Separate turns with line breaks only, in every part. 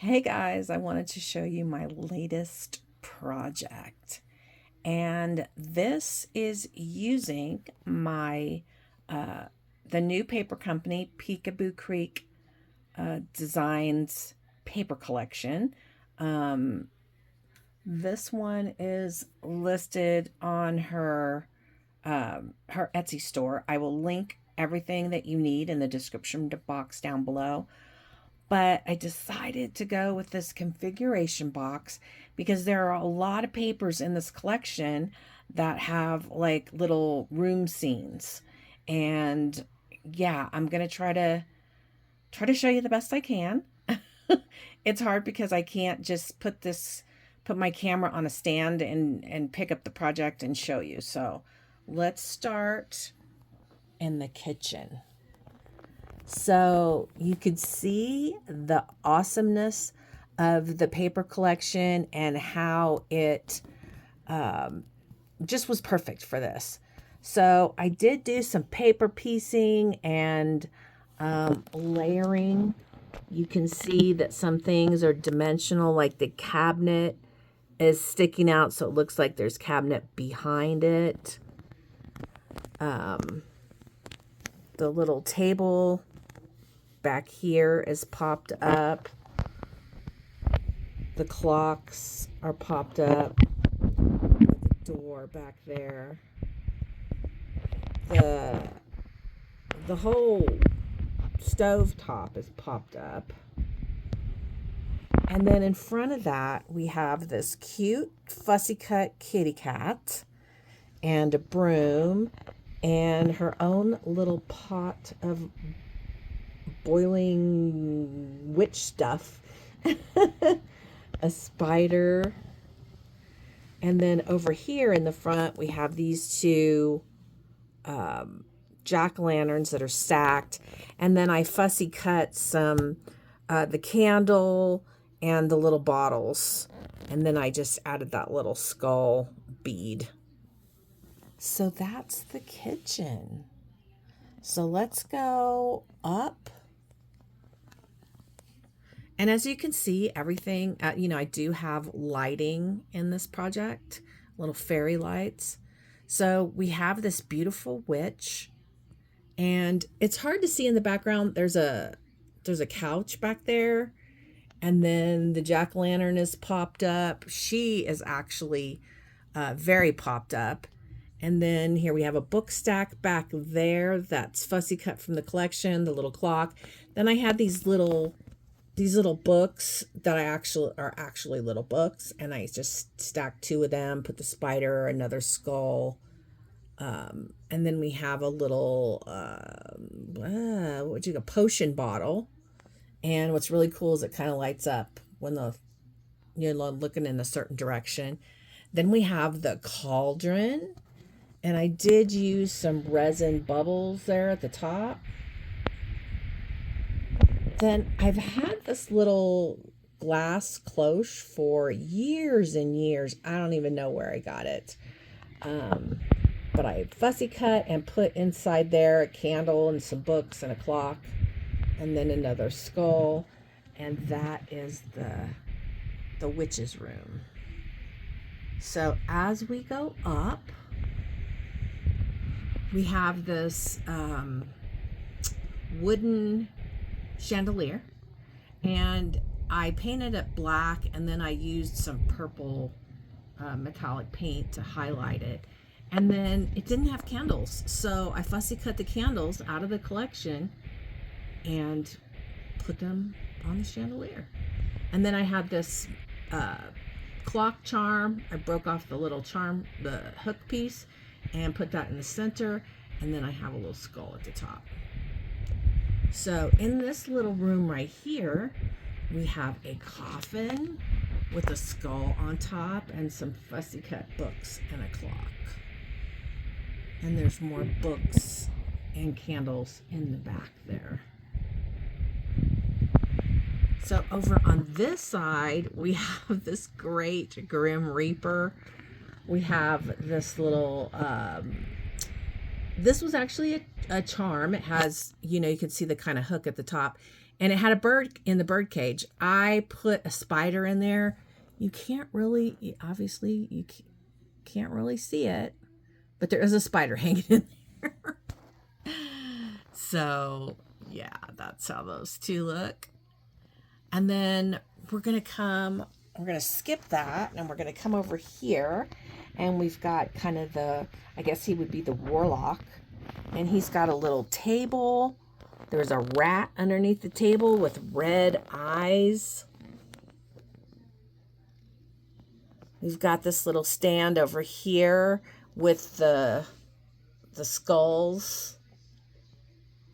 Hey guys, I wanted to show you my latest project. And this is using my the new paper company Peekaboo Creek Designs paper collection. Um, this one is listed on her Etsy store. I will link everything that you need in the description box down below. But I decided to go with this configuration box because there are a lot of papers in this collection that have like little room scenes. And yeah, I'm going to try to show you the best I can. It's hard because I can't just put my camera on a stand and pick up the project and show you. So, let's start in the kitchen. So you could see the awesomeness of the paper collection and how it just was perfect for this. So I did do some paper piecing and layering. You can see that some things are dimensional, like the cabinet is sticking out, so it looks like there's cabinet behind it. The little table back here is popped up. The clocks are popped up. The door back there. The whole stove top is popped up. And then in front of that, we have this cute fussy cut kitty cat and a broom and her own little pot of boiling witch stuff. A spider. And then over here in the front, we have these two jack-o'-lanterns that are stacked. And then I fussy cut some, the candle and the little bottles. And then I just added that little skull bead. So that's the kitchen. So let's go up. And as you can see, everything, I do have lighting in this project, little fairy lights. So we have this beautiful witch, and it's hard to see in the background. There's a couch back there, and then the jack-o'-lantern is popped up. She is actually very popped up. And then here we have a book stack back there that's fussy cut from the collection, the little clock. Then I had these little books that are actually little books, and I just stacked two of them, put the spider, another skull, and then we have a little potion bottle. And what's really cool is it kind of lights up when you're looking in a certain direction. Then we have the cauldron, and I did use some resin bubbles there at the top. Then I've had this little glass cloche for years and years. I don't even know where I got it. But I fussy cut and put inside there a candle and some books and a clock, and then another skull. And that is the witch's room. So as we go up, we have this wooden chandelier, and I painted it black, and then I used some purple metallic paint to highlight it. And then it didn't have candles, so I fussy cut the candles out of the collection and put them on the chandelier. And then I had this clock charm. I broke off the little charm, the hook piece, and put that in the center, and then I have a little skull at the top. So in this little room right here, we have a coffin with a skull on top and some fussy cut books and a clock. And there's more books and candles in the back there. So over on this side, we have this great Grim Reaper. We have this little this was actually a charm. It has, you can see the kind of hook at the top, And it had a bird in the bird cage. I put a spider in there. You can't really, obviously, you can't really see it, but there is a spider hanging in there. So, yeah, that's how those two look. And then we're going to skip that, and we're going to come over here, and we've got kind of I guess he would be the warlock, and he's got a little table. There's a rat underneath the table with red eyes. We've got this little stand over here with the skulls.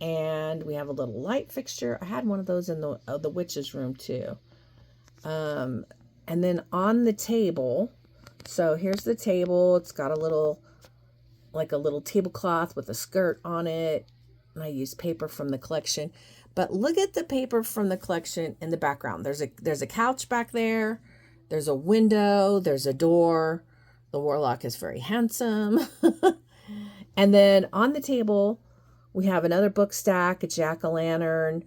And we have a little light fixture. I had one of those in the witch's room too. And then on the table, so here's the table. It's got a little tablecloth with a skirt on it. And I used paper from the collection. But look at the paper from the collection in the background. There's a couch back there. There's a window. There's a door. The warlock is very handsome. And then on the table, we have another book stack, a jack-o'-lantern,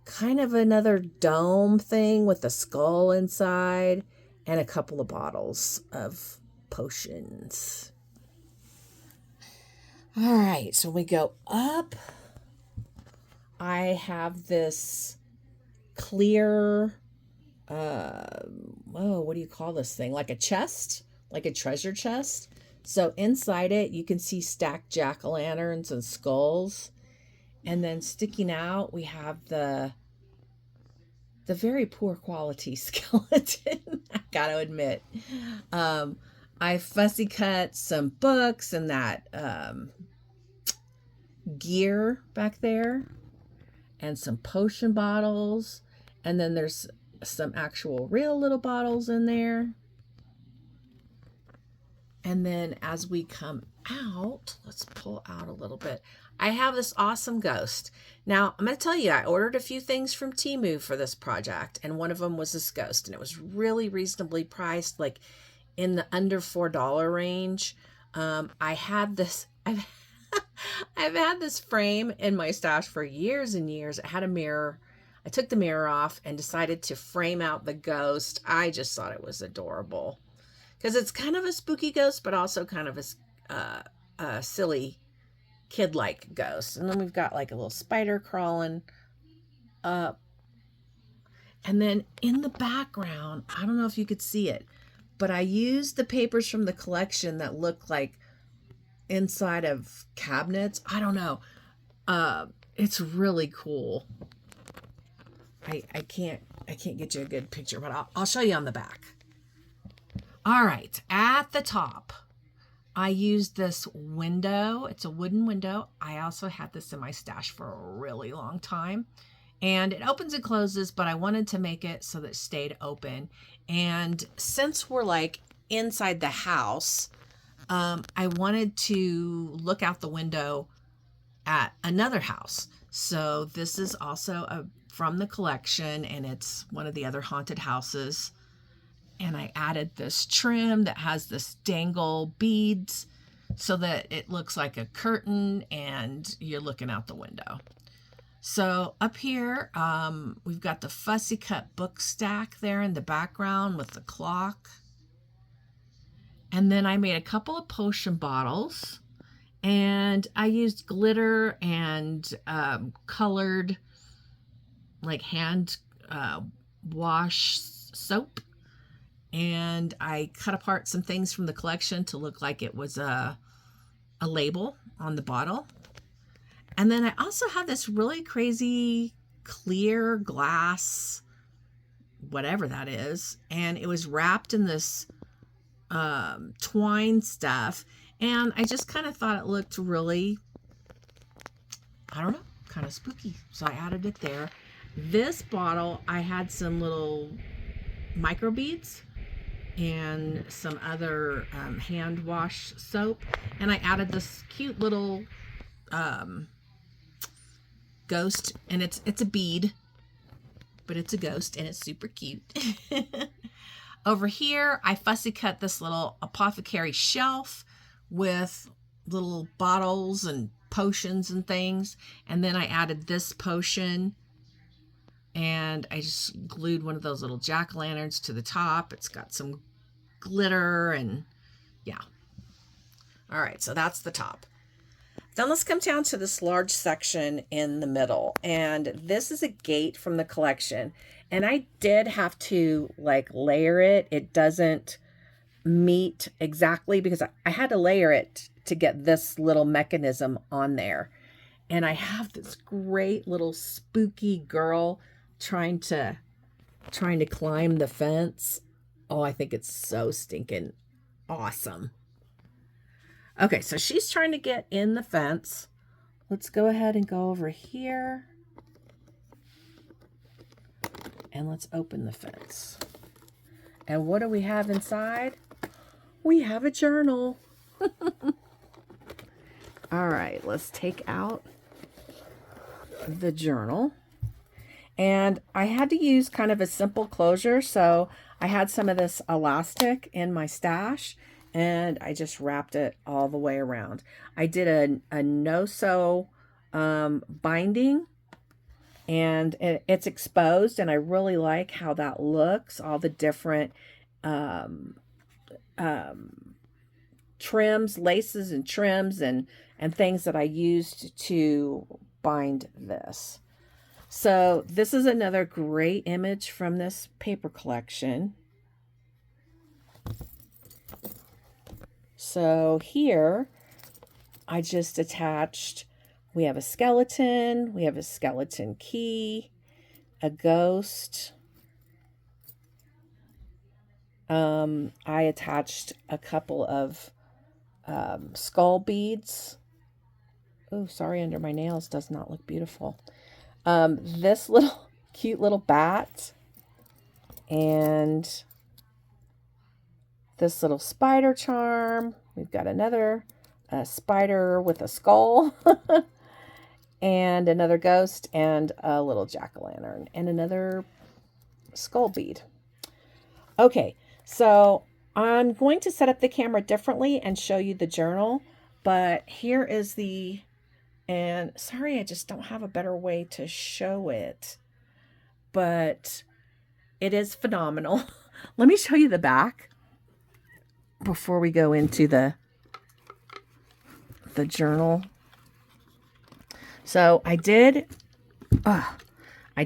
kind of another dome thing with a skull inside, and a couple of bottles of potions. All right, so we go up. I have this clear, what do you call this thing? Like a chest, like a treasure chest. So inside it, you can see stacked jack-o'-lanterns and skulls. And then sticking out, we have the very poor quality skeleton, I gotta admit. I fussy cut some books and that gear back there, and some potion bottles. And then there's some actual real little bottles in there. And then as we come out, let's pull out a little bit. I have this awesome ghost. Now, I'm going to tell you, I ordered a few things from Temu for this project, and one of them was this ghost, and it was really reasonably priced, like in the under $4 range. I've had this frame in my stash for years and years. It had a mirror. I took the mirror off and decided to frame out the ghost. I just thought it was adorable, because it's kind of a spooky ghost, but also kind of a silly kid-like ghost. And then we've got like a little spider crawling up. And then in the background, I don't know if you could see it, but I used the papers from the collection that look like inside of cabinets. I don't know. It's really cool. I can't get you a good picture, but I'll show you on the back. All right, at the top, I used this window. It's a wooden window. I also had this in my stash for a really long time. And it opens and closes, but I wanted to make it so that it stayed open. And since we're like inside the house, I wanted to look out the window at another house. So this is also from the collection, and it's one of the other haunted houses. And I added this trim that has this dangle beads so that it looks like a curtain and you're looking out the window. So up here, we've got the fussy cut book stack there in the background with the clock. And then I made a couple of potion bottles, and I used glitter and colored like hand wash soap. And I cut apart some things from the collection to look like it was a label on the bottle. And then I also have this really crazy clear glass, whatever that is. And it was wrapped in this twine stuff. And I just kind of thought it looked really, I don't know, kind of spooky. So I added it there. This bottle, I had some little micro beads and some other hand wash soap, and I added this cute little ghost, and it's a bead, but it's a ghost, and it's super cute. Over here, I fussy cut this little apothecary shelf with little bottles and potions and things, and then I added this potion and I just glued one of those little jack-o'-lanterns to the top. It's got some glitter and yeah. All right, so that's the top. Then let's come down to this large section in the middle. And this is a gate from the collection. And I did have to like layer it. It doesn't meet exactly because I had to layer it to get this little mechanism on there. And I have this great little spooky girl trying to climb the fence. Oh, I think it's so stinking awesome. Okay, so she's trying to get in the fence. Let's go ahead and go over here. And let's open the fence. And what do we have inside? We have a journal. All right, let's take out the journal. And I had to use kind of a simple closure, so I had some of this elastic in my stash, and I just wrapped it all the way around. I did a no-sew binding, and it's exposed, and I really like how that looks, all the different trims, laces and trims and things that I used to bind this. So this is another great image from this paper collection. So here I just attached, we have a skeleton key, a ghost. I attached a couple of skull beads. Oh, sorry, under my nails does not look beautiful. This little cute little bat and this little spider charm. We've got another spider with a skull and another ghost and a little jack-o'-lantern and another skull bead. Okay, so I'm going to set up the camera differently and show you the journal, but here is the, and sorry, I just don't have a better way to show it, but it is phenomenal. Let me show you the back before we go into the journal. So I did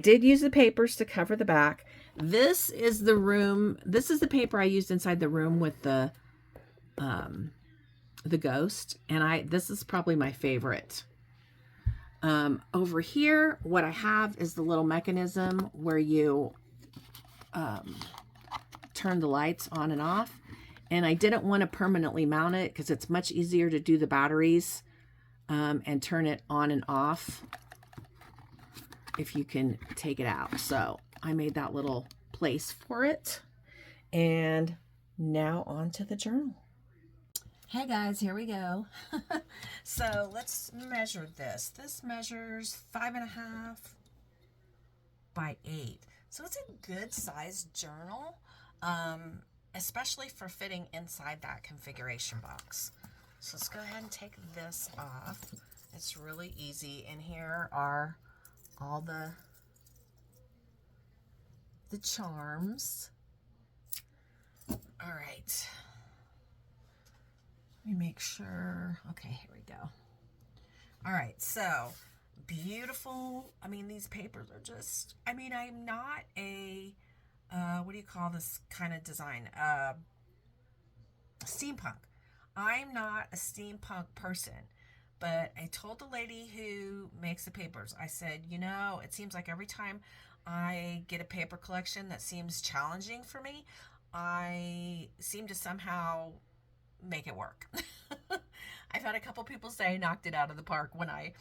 use the papers to cover the back. This is the room. This is the paper I used inside the room with the ghost, and this is probably my favorite. Over here, what I have is the little mechanism where you turn the lights on and off. And I didn't want to permanently mount it because it's much easier to do the batteries and turn it on and off if you can take it out. So I made that little place for it. And now on to the journal. Hey guys, here we go. So let's measure this. This measures 5.5 by 8. So it's a good sized journal, especially for fitting inside that configuration box. So let's go ahead and take this off. It's really easy. And here are all the charms. All right. Let me make sure. Okay, here we go. All right, so beautiful. I mean, these papers are just, I mean, I'm not a, what do you call this kind of design? Steampunk. I'm not a steampunk person, but I told the lady who makes the papers, I said, you know, it seems like every time I get a paper collection that seems challenging for me, I seem to somehow make it work. I've had a couple people say I knocked it out of the park when I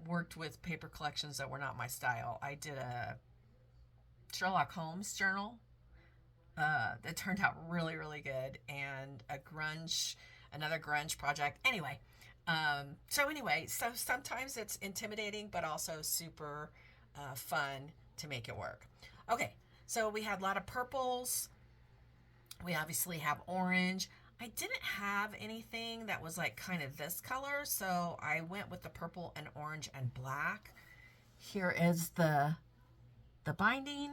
worked with paper collections that were not my style. I did a Sherlock Holmes journal that turned out really, really good, and another grunge project. Anyway, so sometimes it's intimidating, but also super fun to make it work. Okay, so we had a lot of purples. We obviously have orange. I didn't have anything that was like kind of this color, so I went with the purple and orange and black. Here is the the binding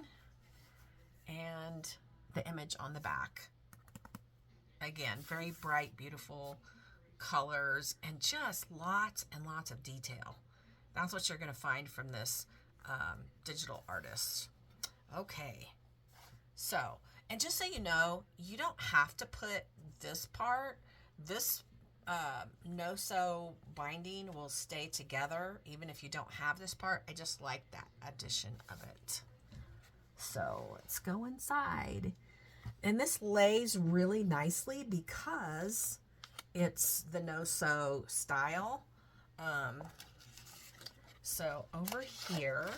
and the image on the back. Again, very bright, beautiful colors and just lots and lots of detail. That's what you're going to find from this digital artist. Okay, so, and just so you know, you don't have to put this part. This no-sew binding will stay together even if you don't have this part. I just like that addition of it. So let's go inside. And this lays really nicely because it's the no-sew style. So over here,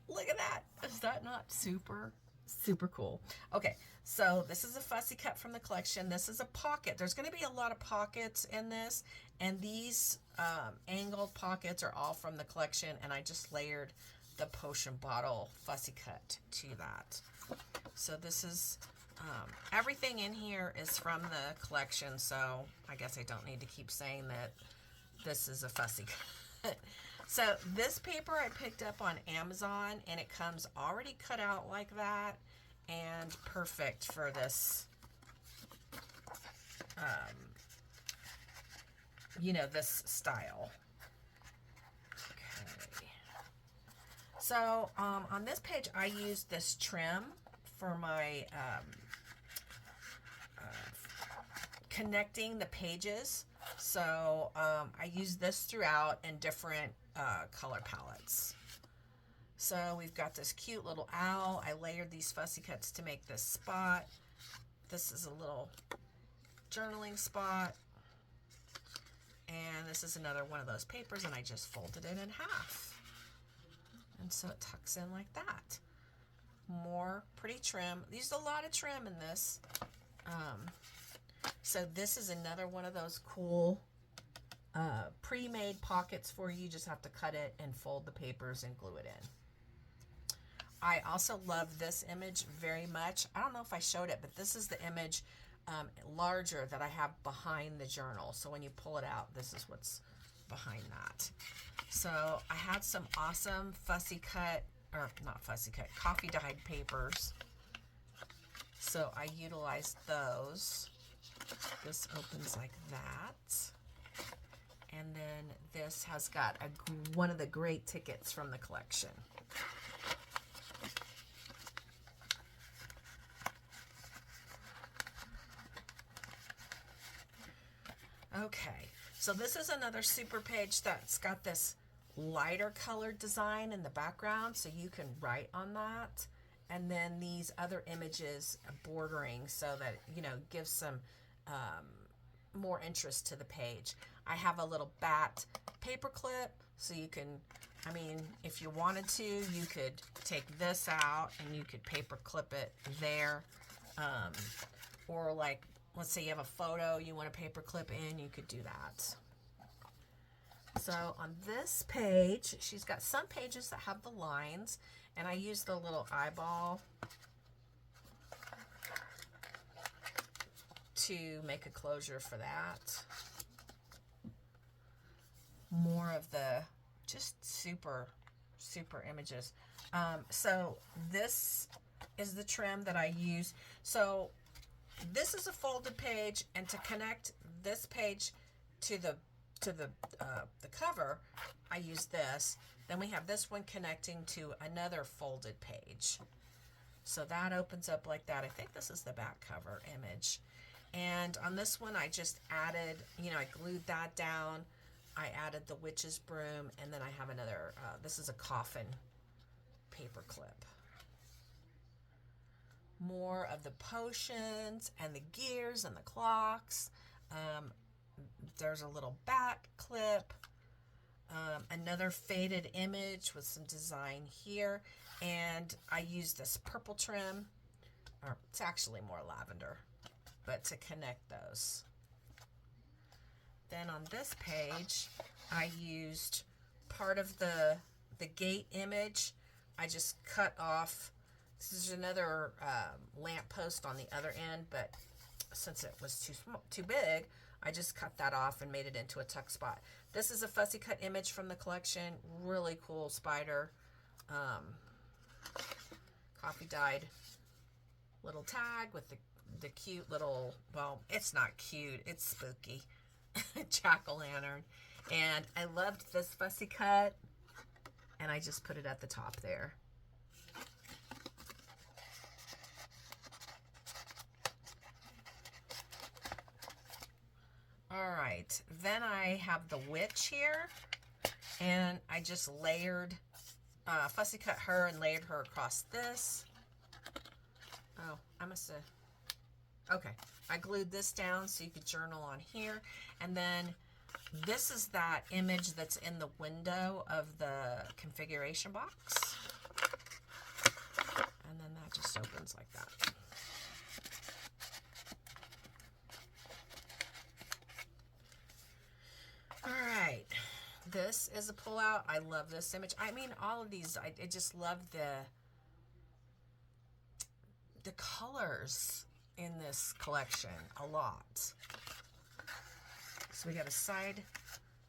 look at that. Is that not super, super cool? Okay, so this is a fussy cut from the collection. This is a pocket. There's going to be a lot of pockets in this, and these angled pockets are all from the collection, and I just layered the potion bottle fussy cut to that. So this is everything in here is from the collection, so I guess I don't need to keep saying that this is a fussy cut. So this paper I picked up on Amazon, and it comes already cut out like that and perfect for this, you know, this style. Okay. So on this page, I used this trim for my connecting the pages. So I use this throughout in different color palettes. So we've got this cute little owl. I layered these fussy cuts to make this spot. This is a little journaling spot. And this is another one of those papers, and I just folded it in half. And so it tucks in like that. More pretty trim. There's a lot of trim in this. So this is another one of those cool pre-made pockets for you. You just have to cut it and fold the papers and glue it in. I also love this image very much. I don't know if I showed it, but this is the image larger that I have behind the journal. So when you pull it out, this is what's behind that. So I had some awesome fussy cut, or not fussy cut, coffee dyed papers. So I utilized those. This opens like that. And then this has got one of the great tickets from the collection. Okay, so this is another super page that's got this lighter colored design in the background, so you can write on that. And then these other images bordering, so that, you know, gives some more interest to the page. I have a little bat paper clip, so you can, I mean, if you wanted to, you could take this out and you could paper clip it there. Or like, let's say you have a photo you want to paper clip in, you could do that. So on this page, she's got some pages that have the lines, and I use the little eyeball to make a closure for that. More of the just super, super images. So this is the trim that I use. So this is a folded page, and to connect this page to the cover, I use this. Then we have this one connecting to another folded page. So that opens up like that. I think this is the back cover image. And on this one, I just added, you know, I glued that down. I added the witch's broom, and then I have another, this is a coffin paper clip. More of the potions and the gears and the clocks. There's a little back clip. Another faded image with some design here. And I use this purple trim, or it's actually more lavender, but to connect those. Then on this page, I used part of the gate image. I just cut off. This is another lamp post on the other end, but since it was too big, I just cut that off and made it into a tuck spot. This is a fussy cut image from the collection. Really cool spider. coffee dyed little tag with the cute little, well, it's not cute, it's spooky, jack-o'-lantern. And I loved this fussy cut, and I just put it at the top there. All right, then I have the witch here, and I just layered, fussy cut her and layered her across this. Oh, I must have, okay. I glued this down so you could journal on here. And then this is that image that's in the window of the configuration box. And then that just opens like that. All right, this is a pullout. I love this image. I mean, all of these, I just love the colors in this collection a lot. So we got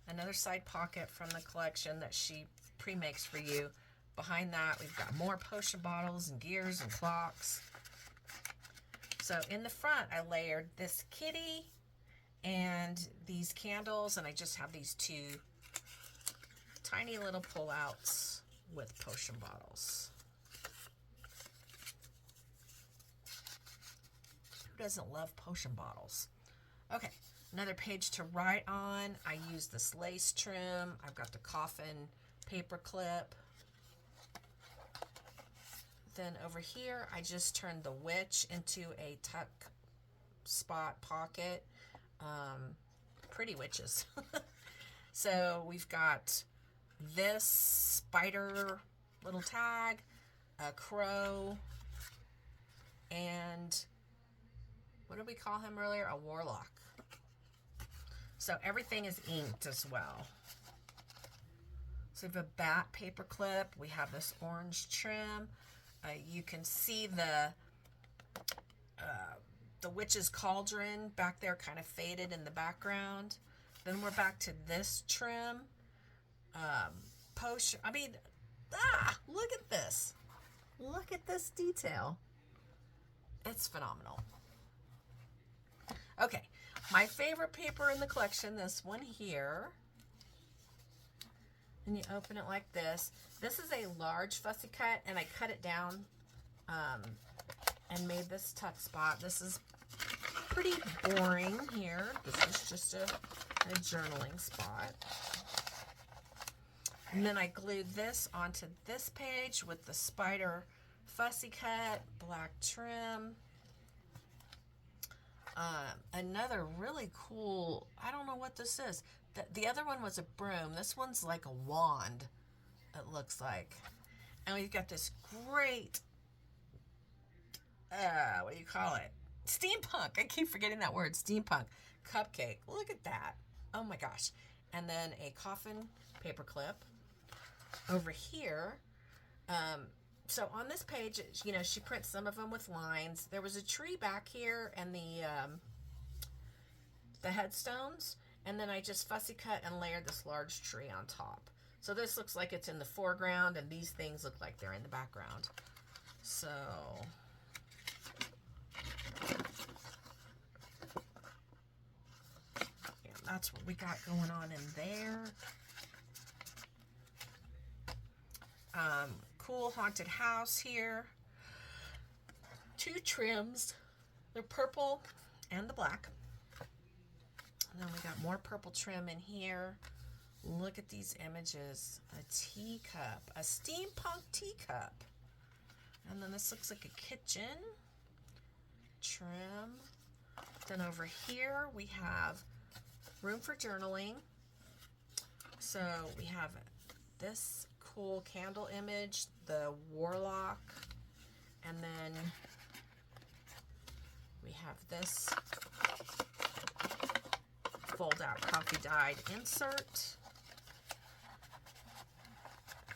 another side pocket from the collection that she pre-makes for you. Behind that, we've got more potion bottles and gears and clocks. So in the front, I layered this kitty and these candles, and I just have these two tiny little pullouts with potion bottles. Who doesn't love potion bottles? Okay, another page to write on. I use this lace trim. I've got the coffin paper clip. Then over here, I just turned the witch into a tuck spot pocket. Pretty witches. So we've got this spider little tag, a crow, and what did we call him earlier? A warlock. So everything is inked as well. So we have a bat paper clip. We have this orange trim. You can see the witch's cauldron back there kind of faded in the background. Then we're back to this trim. Potion. I mean, look at this. Look at this detail. It's phenomenal. Okay, my favorite paper in the collection, this one here. And you open it like this. This is a large fussy cut, and I cut it down and made this tuck spot. This is pretty boring here. This is just a journaling spot. And then I glued this onto this page with the spider fussy cut, black trim. Another really cool, I don't know what this is. The other one was a broom. This one's like a wand, it looks like. And we've got this great, what do you call it? Steampunk. I keep forgetting that word, steampunk. Cupcake. Look at that. Oh my gosh. And then a coffin paper clip. Over here, so on this page, you know, she prints some of them with lines. There was a tree back here and the headstones, and then I just fussy cut and layered this large tree on top. So this looks like it's in the foreground, and these things look like they're in the background. So yeah, that's what we got going on in there. Cool haunted house here. Two trims, the purple and the black. And then we got more purple trim in here. Look at these images. A teacup, a steampunk teacup. And then this looks like a kitchen. Trim. Then over here we have room for journaling. So we have this cool candle image, the warlock, and then we have this fold out coffee dyed insert,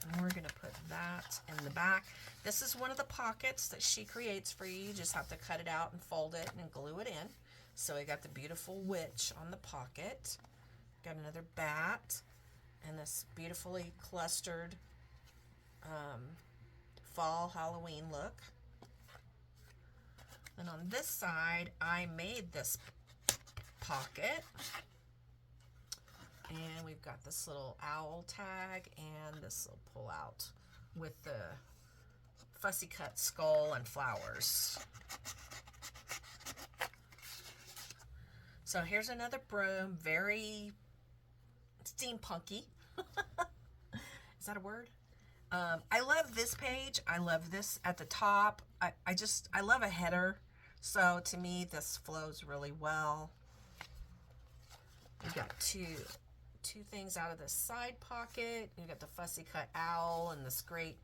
and we're going to put that in the back. This is one of the pockets that she creates for you. You just have to cut it out and fold it and glue it in. So we got the beautiful witch on the pocket, got another bat, and this beautifully clustered fall Halloween look. And on this side, I made this pocket. And we've got this little owl tag and this little pull out with the fussy cut skull and flowers. So here's another broom, very steampunky. Is that a word? I love this page. I love this at the top. I love a header. So to me, this flows really well. We've got two things out of this side pocket. We've got the fussy cut owl and this great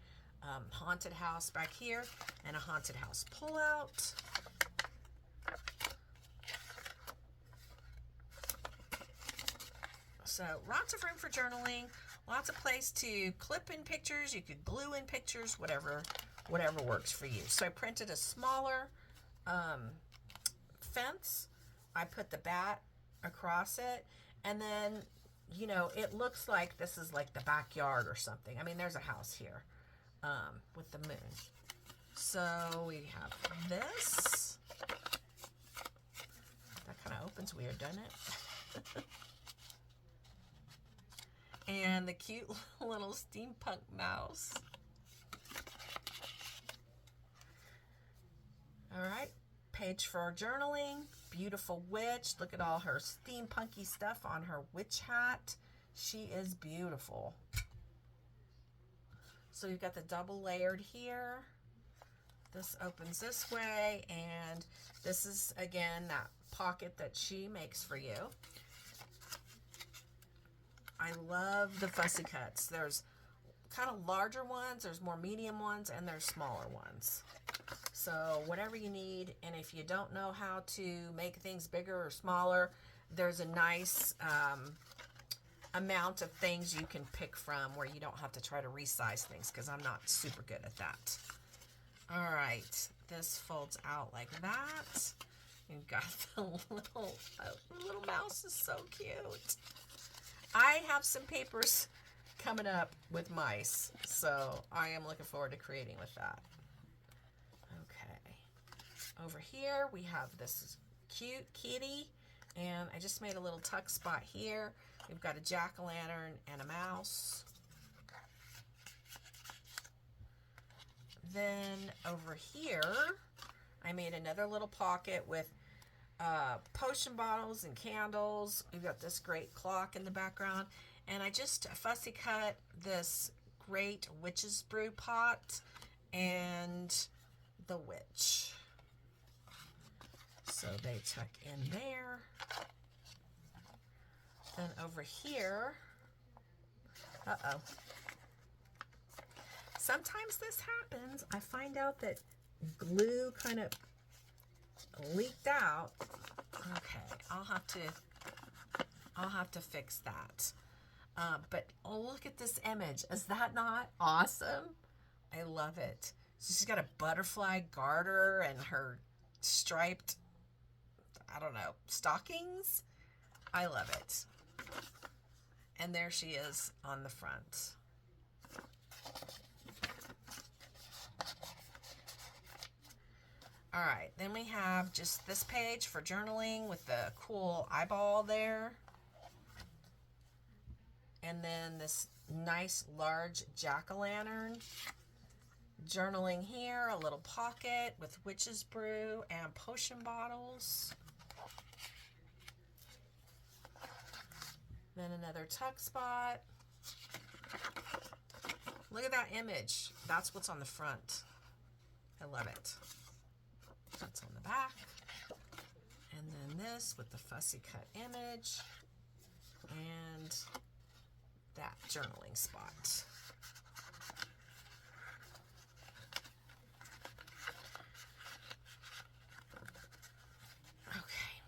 haunted house back here and a haunted house pull out. So lots of room for journaling, lots of place to clip in pictures. You could glue in pictures, whatever works for you. So I printed a smaller fence. I put the bat across it, and then, you know, it looks like this is like the backyard or something. I mean, there's a house here with the moon. So we have this. That kind of opens weird, doesn't it? And the cute little steampunk mouse. All right, page for journaling. Beautiful witch. Look at all her steampunky stuff on her witch hat. She is beautiful. So you've got the double layered here. This opens this way, and this is, again, that pocket that she makes for you. I love the fussy cuts. There's kind of larger ones, there's more medium ones, and there's smaller ones. So whatever you need, and if you don't know how to make things bigger or smaller, there's a nice amount of things you can pick from where you don't have to try to resize things, because I'm not super good at that. All right, this folds out like that. You've got the little mouse is so cute. I have some papers coming up with mice, so I am looking forward to creating with that. Okay, over here we have this cute kitty, and I just made a little tuck spot here. We've got a jack-o'-lantern and a mouse. Then over here, I made another little pocket with potion bottles and candles. We've got this great clock in the background, and I just fussy cut this great witch's brew pot and the witch. So they tuck in there. Then over here, sometimes this happens. I find out that glue kind of leaked out. Okay, I'll have to fix that. But oh, look at this image. Is that not awesome? I love it. So she's got a butterfly garter and her striped, I don't know, stockings. I love it. And there she is on the front. All right, then we have just this page for journaling with the cool eyeball there. And then this nice large jack-o'-lantern. Journaling here, a little pocket with witch's brew and potion bottles. Then another tuck spot. Look at that image. That's what's on the front. I love it. That's on the back. And then this with the fussy cut image and that journaling spot. Okay.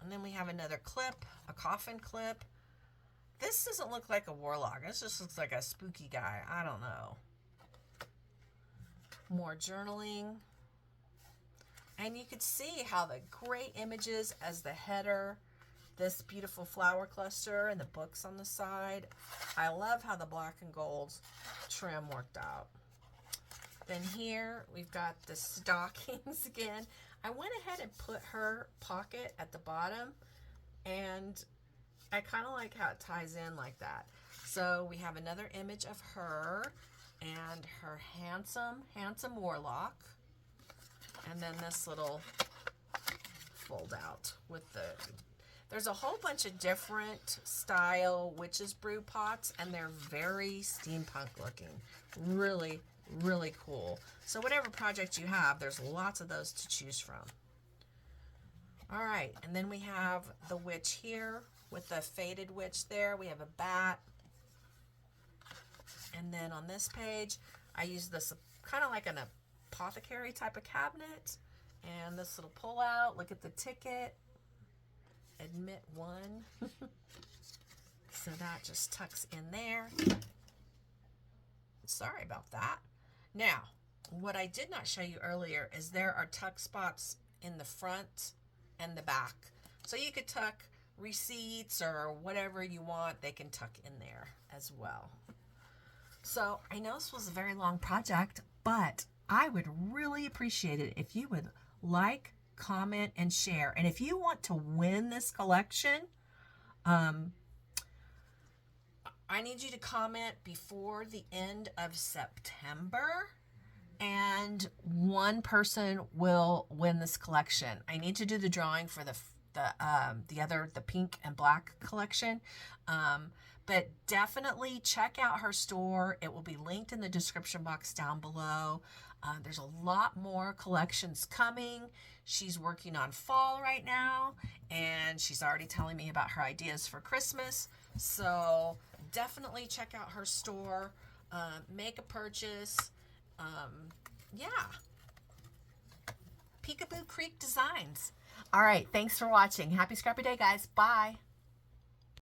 And then we have another clip, a coffin clip. This doesn't look like a warlock. This just looks like a spooky guy. I don't know. More journaling. And you could see how the great images as the header, this beautiful flower cluster and the books on the side. I love how the black and gold trim worked out. Then here we've got the stockings again. I went ahead and put her pocket at the bottom, and I kind of like how it ties in like that. So we have another image of her and her handsome warlock. And then this little fold out with there's a whole bunch of different style witch's brew pots, and they're very steampunk looking. Really, really cool. So whatever project you have, there's lots of those to choose from. All right, and then we have the witch here with the faded witch there. We have a bat. And then on this page, I use this kind of like an apothecary type of cabinet. And this little pull out, look at the ticket. Admit one. So that just tucks in there. Sorry about that. Now, what I did not show you earlier is there are tuck spots in the front and the back. So you could tuck receipts or whatever you want, they can tuck in there as well. So I know this was a very long project, but I would really appreciate it if you would like, comment, and share. And if you want to win this collection, I need you to comment before the end of September, and one person will win this collection. I need to do the drawing for the pink and black collection. But definitely check out her store. It will be linked in the description box down below. There's a lot more collections coming. She's working on fall right now, and she's already telling me about her ideas for Christmas. So definitely check out her store. Make a purchase. Yeah. Peekaboo Creek Designs. All right. Thanks for watching. Happy Scrappy Day, guys. Bye.